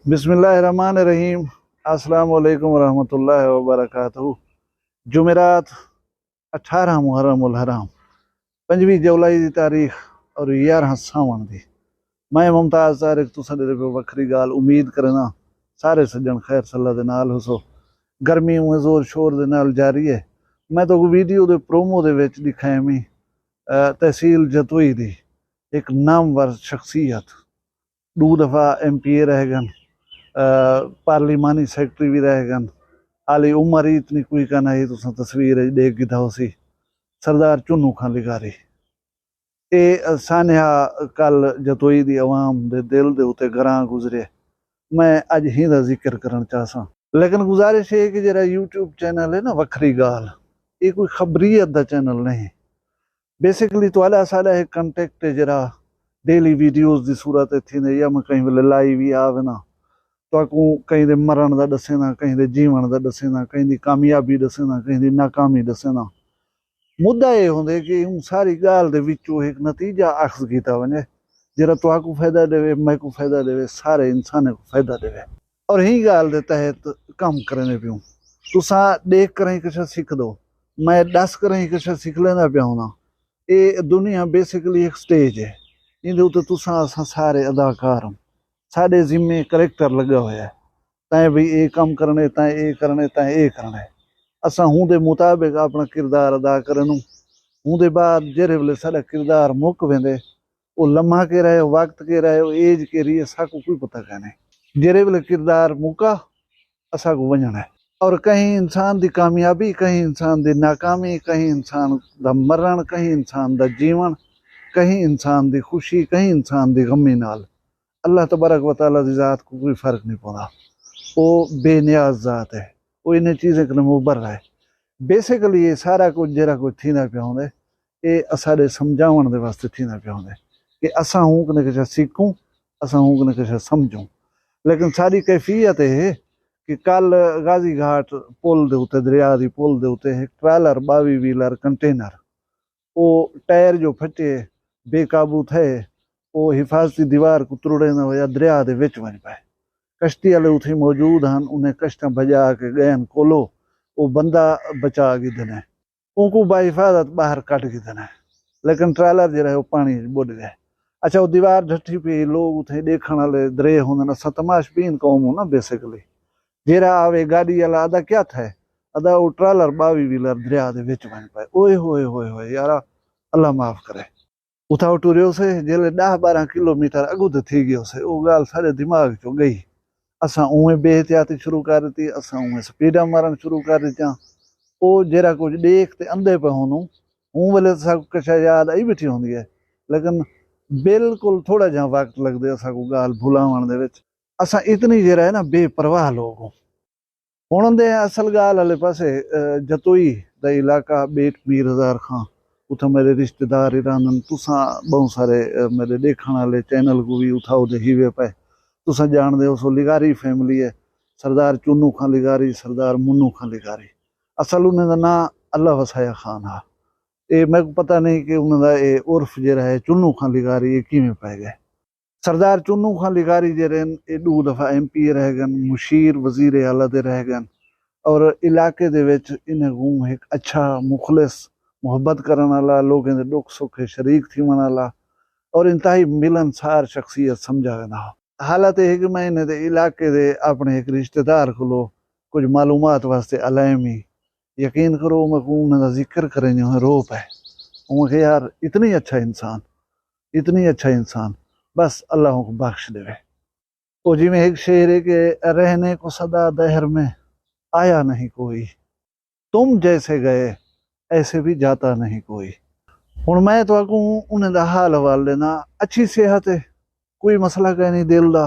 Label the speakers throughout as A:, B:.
A: बिस्मिल्लाहिर्रहमानिर्रहीम। अस्सलाम वालेकुम रहमतुल्लाहि व बरकातहू। जुमेरात 18 मुहर्रमुल हराम 5 जुलाई की तारीख और 11 सावन दी। मैं मुमताज़ तारिक तुसां दे पे वखरी गाल उम्मीद करना सारे सज्जन खैर सल्ला दे नाल हुसो। गर्मी में जोर शोर दे नाल जारी है। मैं तो वीडियो दे प्रोमो दे विच दिखाया मी तहसील जतोई दी एक नामवर शख्सियत 2 दफ़ा MPA रह गन, पार्लिमानी सेक्रेटरी भी रह गन। हाली उम्र ही इतनी कोई का नहीं तुसां तस्वीर देख गिदा होसी सरदार चुन्नू खां लिगारी। ये सानिया कल जतोई दी अवाम दे दिल दे उते गरां गुजरे। मैं अज ही दा जिक्र करना चाहसा, लेकिन गुजारिश है कि जरा यूट्यूब चैनल है ना वखरी गाल, ये कोई खबरियत दा चैनल नहीं। बेसिकली तो आला साला है कंटेक्ट है जरा डेली वीडियोस दी सूरत थी ने या मैं कहीं वेले लाइव ही आवे ना तो कहीं दे मरण दा दसे ना, कहीं दे जीवन दा दसे ना, कहीं दी कामयाबी दसे ना, कहीं दी नाकामी दसे ना। मुद्दा ये होंदे कि उन सारी गाल दे विचों एक नतीजा अखज़ कीता वने जरा तो फायदा देवे, मैं को फायदा देवे, सारे इंसान को फायदा देवे और ही गाल दे तहत काम करने पियूं। तुसा देख कर ही कुछ सीख दो, मैं दस कर ही कुछ सीख लेना पिया होना। ये दुनिया बेसिकली एक स्टेज है, इंदे उते तुसा असां सारे अदाकार हम, साडे जिम्मे करैक्टर लगा हुआ है। तैं भी ये काम करने, तैं ये करने, तैं ये करने। असां हूं दे मुताबिक अपना किरदार अदा करनू। हूं दे बाद जेरे वेले साडा किरदार मुक वेंदे, वो लम्हा के रहे, वक्त के रहे, एज के रही, असांको कोई पता काने। जेरे वेले किरदार मुका असांको वञणा है। और कहीं इंसान दी कामयाबी, कहीं इंसान दी नाकामी, कहीं इंसान दा मरण, कहीं इंसान दा जीवन, कहीं इंसान दी खुशी, कहीं इंसान दी गमी नाल अल्लाह तबारक व तआला दी जात को कोई फर्क नहीं पौंदा। वो बेनियाज जात है, वो इन्हें चीज़ें कने मुबर है। बेसिकली ये सारा कुछ जरा कुछ थींदा पिया होंदे, ये असाडे समझावण दे वास्ते थींदा पिया होंदे कि असां हूं कने कुछ सीखूं, असां हूं कने कुछ समझूं। लेकिन सारी कैफियत है कि कल गाजी घाट पुल दे उते, दरिया दी पुल दे उते एक ट्रैलर 22 व्हीलर कंटेनर वो टायर जो फटे बेकाबू थे, वो हिफाजती दीवार को त्रुड़े न होया दरिया दे विच वञ पाए। कश्ती वाले उथे मौजूद हन, उन्हें कश्तां भजा के गयन कोलो, वो बंदा बचा गिदन है, उनको बाहिफाजत बाहर कट गिदन है। लेकिन ट्रैलर जो है वो पानी बुड़ गए। अच्छा, वो दीवार ढठी पे लोग उथे देखण वाले दरे होंदन, असां तमाशबीन कौम हो ना बेसिकली। जेरा आवे गाड़ी वाला अदा क्या था, अदा वो ट्रैलर 22 व्हीलर दरिया दे विच वञ पाए। ओए होए होए होए यारा, अल्लाह माफ़ करे। उथा टुरियो से जेले 10-12 किलोमीटर अगु ते थी गयो से, वो गाल सारे दिमाग चो गई। असां उवें बेहतियाती शुरू कर दी, असां उवें स्पीडा मारण शुरू कर दित्या। वो जरा कुछ देख ते अंधे पे होनू, हूं वेले सब कुछ याद आई बैठी होंदी है, लेकिन बिल्कुल थोड़ा जा वक्त लगदे असां को गाल भुलावण दे विच। असां इतनी जरा है ना बेपरवाह लोग हो। हुण दे असल गाल वाले पासे जतोई दा इलाका बेट मीर हज़ार खां, उथा मेरे रिश्तेदार ही रहंदन। तुसां बहुत सारे मेरे देखण वाले चैनल को भी उठा उदे ही वे पे तुसां जाणदे हो। सो लिगारी फैमिली है, सरदार चुन्नू खां लिगारी, सरदार मुन्नू खां लिगारी। असल उन्हें दा ना अल्लाह वसाया खान हा। ये मेरे को पता नहीं कि उन्हें दा ये उर्फ जरा है चुन्नू खां लिगारी ये किवें पै गए। सरदार चुन्नू खां लिगारी जरे ये 2 दफ़ा MPA रह गन, मुशीर वजीर आला दे रह गन और इलाके दे विच इन्हें को एक अच्छा मुखलिस मुहब्बत करने वाला, लोगों के दुख सुख शरीक थी वाला और इंतहाई मिलनसार शख्सियत समझा वेंदा। हालत है कि मैं इन्हें दे इलाके दे अपने एक रिश्तेदार को कुछ मालूमात वास्ते अलायमी, यकीन करो मैं उन्हें जिक्र करें जो है रो पे। उनके यार इतनी अच्छा इंसान, इतनी अच्छा इंसान, बस अल्लाह को बख्श देवे। तो जी में एक शेर है कि रहने को सदा दहर में आया नहीं कोई, तुम जैसे गए ऐसे भी जाता नहीं कोई। हुण मैं तो आखूं उन्हें दा हाल हवाल लेना, अच्छी सेहत है, कोई मसला कह नहीं दिल दा,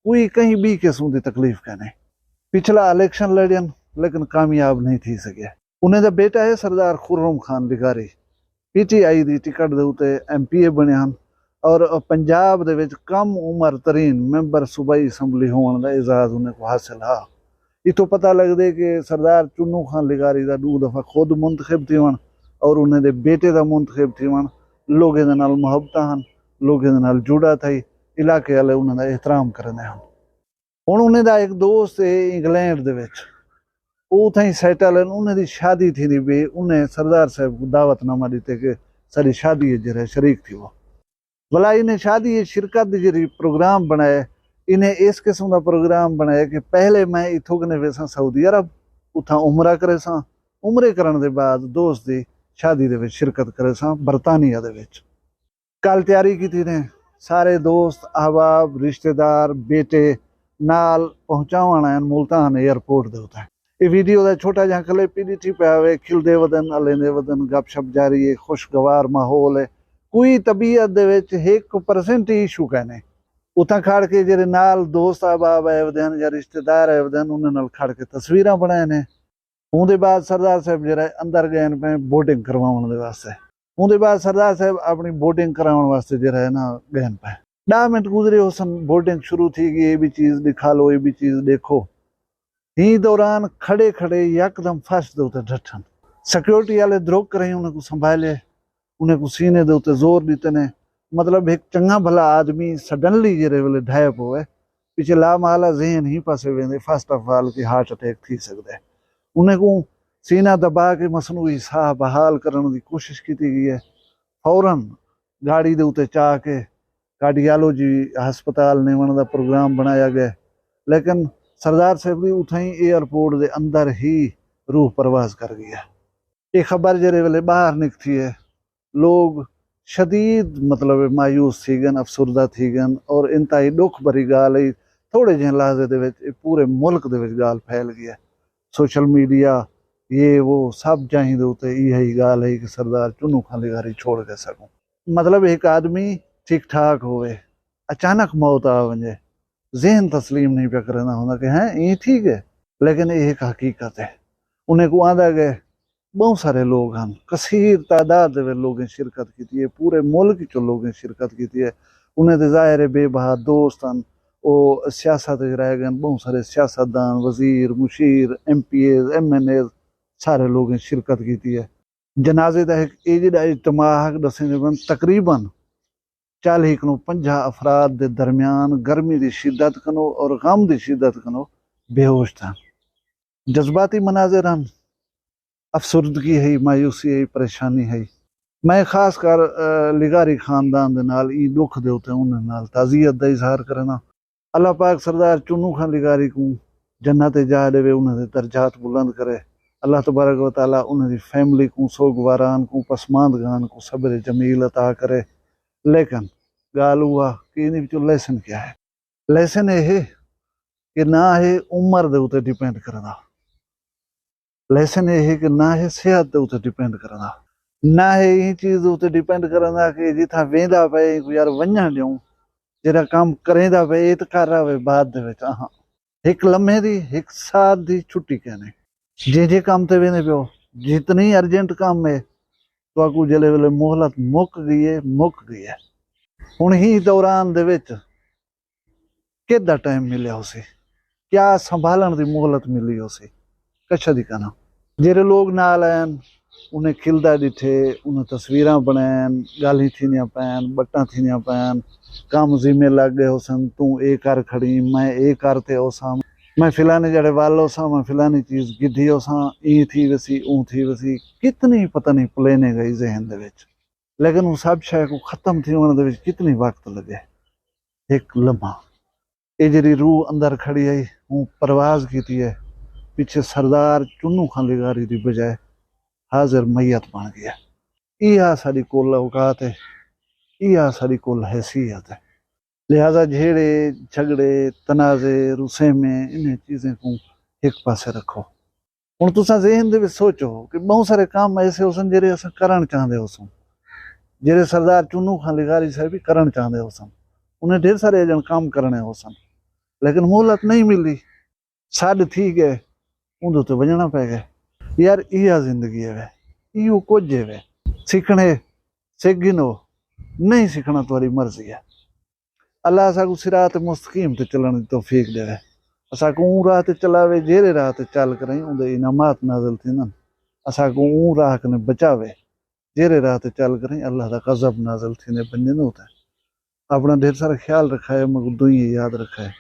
A: कोई कहीं भी किस्म की तकलीफ कह नहीं। पिछला इलेक्शन लड़न लेकिन कामयाब नहीं थी सके। उन्हें दा बेटा है सरदार खुर्रम खान लिगारी, PTI दी टिकट दे उते MPA बने हन और पंजाब दे विच कम उम्र तरीन मैंबर सूबाई असैंबली होने का एजाज उन्हें को हासिल हा। इतो पता लगदे कि सरदार चुन्नू खान लिगारी दा 2 दफ़ा खुद मुंतखब थी वन और उन्हें दे बेटे दा मुंतखब थी वन। लोगों दे नाल मुहब्बत हन, लोगों दे नाल जुड़ा थई, इलाके वाले उन्हें दा एहतराम करने हन। हुण उन्हें दा एक दोस्त है इंग्लैंड दे विच, वो उथां सैटल है, उन्हें दी शादी थी भी, उन्हें सरदार साहब को दावतनामा दिते कि सारी शादी जरा शरीक थी वो भला इन्हें शादी शिरकत जी प्रोग्राम बनाए। इन्हें इस किस्म का प्रोग्राम बनाया कि पहले मैं इथों कने वेसा सऊदी अरब, उथा उमरा करे सा, उमरे करने के बाद दोस्त की शादी दे विच शिरकत करे सा बरतानिया दे विच। कल तैयारी की थी ने सारे दोस्त अहबाब रिश्तेदार बेटे नाल पहुंचावण मुल्तान एयरपोर्ट दे उते। ये वीडियो का छोटा जहा क्लिप ही ॾिठी पिया वे, खिलदे वदन हलेंदे वदन, गपशप जारी है, खुशगवार माहौल है, कोई तबीयत दे विच 1% ही इशू कहने। उतां खड़ के जेरे नाल दोस्त अहबाब आए वदन या रिश्तेदार आए वदन, उन्हें नाल खड़ के तस्वीरां बनाए ने। उनके बाद सरदार साहब जरा अंदर गए पे बोटिंग करवाउण दे वास्ते। उनके बाद सरदार साहब अपनी बोटिंग कराउण वास्ते जरा है ना गए पे। 10 मिनट गुजरे उसन, बोटिंग शुरू थी गई, ये भी चीज दिखा लो, ये भी चीज देखो। ही दौरान खड़े खड़े यकदम फर्श दे उते डठन, सिक्योरिटी वाले द्रोक करे उन्हें को संभाले, उन्हें को सीने दे उते जोर दीते ने। मतलब एक चंगा भला आदमी सडनली जेरे वेले ढायप होवे, पीछे लामाला जहन ही पासे वेंदे, फर्स्ट ऑफ ऑल की हार्ट अटैक थी सकदा है। उन्हें को सीना दबा के मसनूई साह बहाल करने की कोशिश की गई है। फौरन गाड़ी दे उते चा के कार्डियोलॉजी हस्पताल नेवण का प्रोग्राम बनाया गया, लेकिन सरदार साहब भी उठाई एयरपोर्ट के अंदर ही रूह परवाज कर गया। ये खबर जरे वेले बाहर निकती है, लोग शदीद मतलब मायूस थी गन, अफसुरदा थी गन, और इंतहाई दुख भरी गाल है। थोड़े जे लहजे दे विच पूरे मुल्क दे विच गाल फैल गया। सोशल मीडिया ये वो सब जहीं दे उते यही गाल है कि सरदार चुन्नू खां लिगारी छोड़ के सकूं। मतलब एक आदमी ठीक ठाक होवे, अचानक मौत आ वजे, जहन तस्लीम नहीं पे करना होना कि हैं ये ठीक है, लेकिन ये एक हकीकत है। उन्हें को आंदा गए बहुत सारे लोग हैं, कसीर तादाद में लोगों शिरकत की है, पूरे मुल्क चो लोगों शिरकत की है। उन्हें तो जाहिर है बेबहा दोस्त हैं, वो सियासत रह गए, बहुत सारे सियासतदान वजीर मुशीर MPA MNA सारे लोगों शिरकत की है। जनाजे का एक एजड इज्तमा दसें तकरीबन 40 को 50 अफराद के दरमियान गर्मी की शिद्दत कनो और गम की शिद्दत कनो बेहोश था। जज्बाती मनाजिर हैं, अफसुर्दगी है, मायूसी है, परेशानी है। मैं खास कर लिगारी खानदान दे नाल ई दुख दे उते उन्हें नाल ताज़ियत का इजहार करना। अल्लाह पाक सरदार चुन्नू खां लिगारी को जन्नत जा देवे, उन्हें दर्जात बुलंद करे। अल्लाह तबारक व तआला उन्हें फैमिली को, सोगवारान को, पसमानदगान को सब्र जमील अता करे। लेकिन गाल हुआ कि इन लेसन क्या है? लेसन यह है कि ना है उम्र दे उते डिपेंड करना, लेसन यह है कि ना है सेहत दे उते डिपेंड करना, ना है ये चीज उते डिपेंड करना कि जिथा वेंदा पे यार वन्या ॾियूं, जरा काम करेंदा पे ये तो कर रहा है बाद दे विच। हाँ, एक लम्हे दी एक साथ दी छुट्टी कहने जे काम ते वेंदे पियो, जितनी अर्जेंट काम है तो आकू जले वेले मोहलत मुक गई है, मुक गई है। हुण ही दौरान दे विच किदा टाइम मिलिया उसे, क्या संभालन की मोहलत मिली उसे, कशा दी कहना। जेरे लोग नाल आन उन्हें खिलदा दिठे, उन्हें तस्वीरां बनायन, गाली थीनियां पैन, बट्टा थीनियां पैन, काम जिम्मे लग गए होसन, तू ए कर खड़ी, मैं ए करते होसा, मैं फिलाने जड़े वाल होसा, मैं फिलानी चीज गिधी होसा, ई थी वसी ऊ थी वसी, कितनी पता नहीं प्लेने गई जहन दे विच। लेकिन वो सब शय को खत्म थी होने दे विच कितनी वक्त लगे, एक लम्हा। ये जरी रूह अंदर खड़ी है, हूँ परवाज की है, पीछे सरदार चुन्नू खां लिगारी की बजाय हाजिर मैयत बन गया। यह साड़ी कुल औकात है, यह साड़ी कुल हैसियत है। लिहाजा झेड़े झगड़े तनाजे रुसे में इन्हें चीज़ें को एक पासे रखो। हुण तुसां ज़हन दे विच सोचो कि बहुत सारे काम ऐसे होसन जेरे असां करण चाहते होसूं, जेरे सरदार चुन्नू खां लिगारी साहब भी करण चाहते होसन, उन्हें ढेर सारे जन काम करने होसन, लेकिन मोहलत नहीं मिली, साड थी गए, उंदे ते वजना पै गए। यार इहा जिंदगी है, इहो कुछ है, सीखने सीख गिनो, नहीं सीखना तुम्हारी मर्जी है। अल्लाह असां सिरात मुस्तकीम ते चलण दी तौफीक देवे, असां को ऊं राह ते चलावे, जेरे राह ते चल करें उंदे इनामात नाज़िल थींदन, असां को ऊं राह कने बचावे, जेरे राह ते चल करें अल्लाह दा गज़ब नाज़िल थींदे बंदे उते। अपना ढेर सारा ख्याल रखा है, मगर दुई याद रखा है।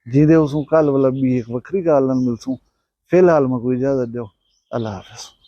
A: जिंदे उसू कल वाला भी एक वक्री गाल नाल मिलसूं। फिलहाल मैं कोई इजाजत दो। अल्लाह हाफिज।